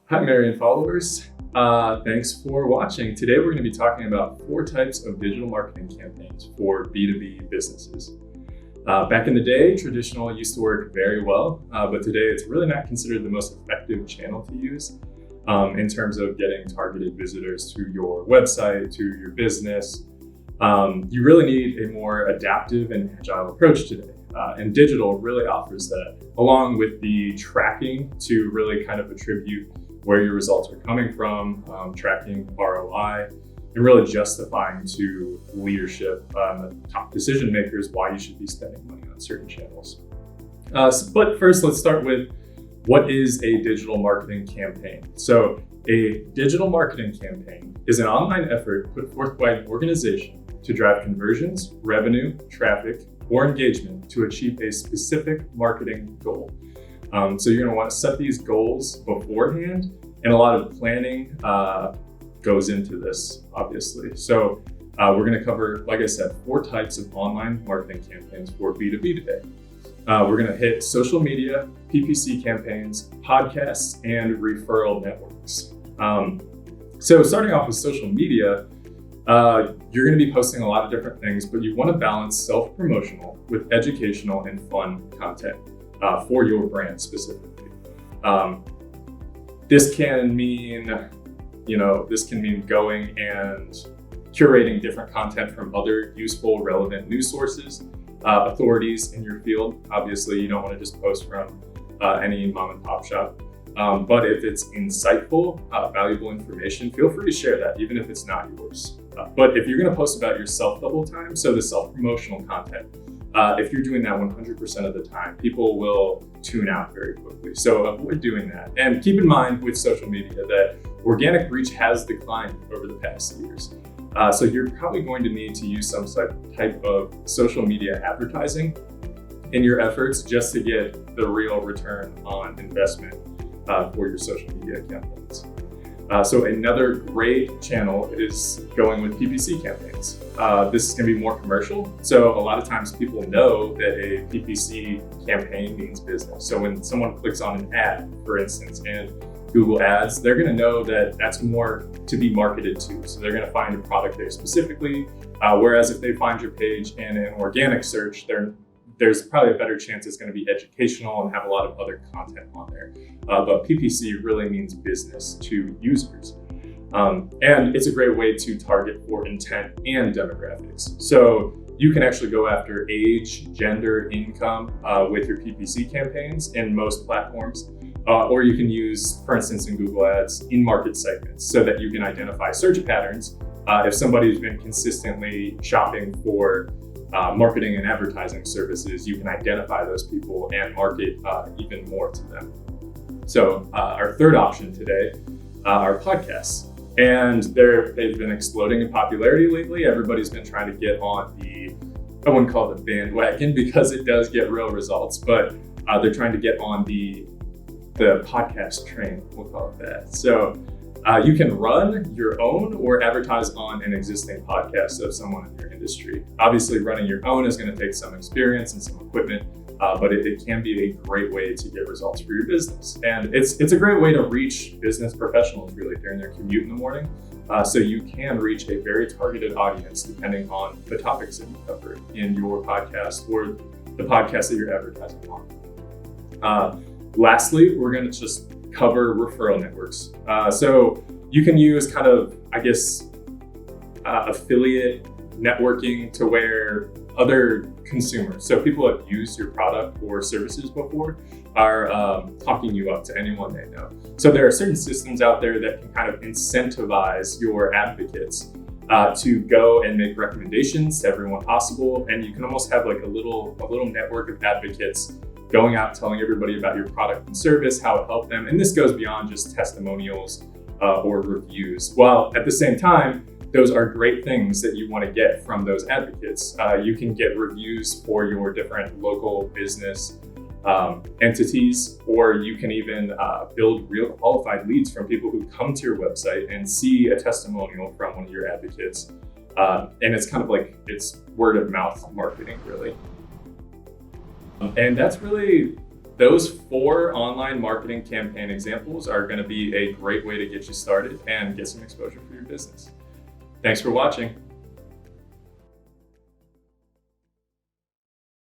Hi, Marion followers. Thanks for watching. Today, we're going to be talking about 4 types of digital marketing campaigns for B2B businesses. Back in the day, traditional used to work very well, but today it's really not considered the most effective channel to use in terms of getting targeted visitors to your website, to your business. You really need a more adaptive and agile approach today. And digital really offers that, along with the tracking to really kind of attribute where your results are coming from, tracking ROI, and really justifying to leadership, top decision makers, why you should be spending money on certain channels. But first, let's start with what is a digital marketing campaign. So a digital marketing campaign is an online effort put forth by an organization to drive conversions, revenue, traffic, or engagement to achieve a specific marketing goal. So you're going to want to set these goals beforehand, and a lot of planning goes into this, obviously. So we're going to cover, like I said, 4 types of online marketing campaigns for B2B today. We're going to hit social media, PPC campaigns, podcasts, and referral networks. So starting off with social media, you're going to be posting a lot of different things, but you want to balance self-promotional with educational and fun content for your brand specifically. This can mean going and curating different content from other useful, relevant news sources, authorities in your field. Obviously, you don't want to just post from any mom and pop shop. But if it's insightful, valuable information, feel free to share that, even if it's not yours. But if you're going to post about yourself the whole time, so the self-promotional content, if you're doing that 100% of the time, people will tune out very quickly. So avoid doing that. And keep in mind with social media that organic reach has declined over the past years. So you're probably going to need to use some type of social media advertising in your efforts just to get the real return on investment for your social media campaigns. So another great channel is going with PPC campaigns. This is going to be more commercial. So a lot of times people know that a PPC campaign means business. So when someone clicks on an ad, for instance, in Google Ads, they're going to know that that's more to be marketed to. So they're going to find a product there specifically. Whereas if they find your page in an organic search, there's probably a better chance it's going to be educational and have a lot of other content on there. But PPC really means business to users. And it's a great way to target for intent and demographics. So you can actually go after age, gender, income with your PPC campaigns in most platforms. Or you can use, for instance, in Google Ads, in-market segments so that you can identify search patterns. If somebody's been consistently shopping for marketing and advertising services, you can identify those people and market even more to them. So our third option today are podcasts. And they've been exploding in popularity lately. Everybody's been trying to get on I wouldn't call it the bandwagon because it does get real results, but they're trying to get on the podcast train, we'll call it that. So you can run your own or advertise on an existing podcast of someone in your industry. Obviously, running your own is going to take some experience and some equipment, but it can be a great way to get results for your business. And it's a great way to reach business professionals really during their commute in the morning. So you can reach a very targeted audience depending on the topics that you cover in your podcast or the podcast that you're advertising on. Lastly, we're going to just cover referral networks. So you can use kind of, affiliate networking to where other consumers, so people that have used your product or services before, are talking you up to anyone they know. So there are certain systems out there that can kind of incentivize your advocates to go and make recommendations to everyone possible. And you can almost have like a little network of advocates going out telling everybody about your product and service, how it helped them. And this goes beyond just testimonials or reviews. While at the same time, those are great things that you want to get from those advocates. You can get reviews for your different local business entities, or you can even build real qualified leads from people who come to your website and see a testimonial from one of your advocates. And it's kind of like, it's word of mouth marketing, really. And that's really, those 4 online marketing campaign examples are going to be a great way to get you started and get some exposure for your business. Thanks for watching.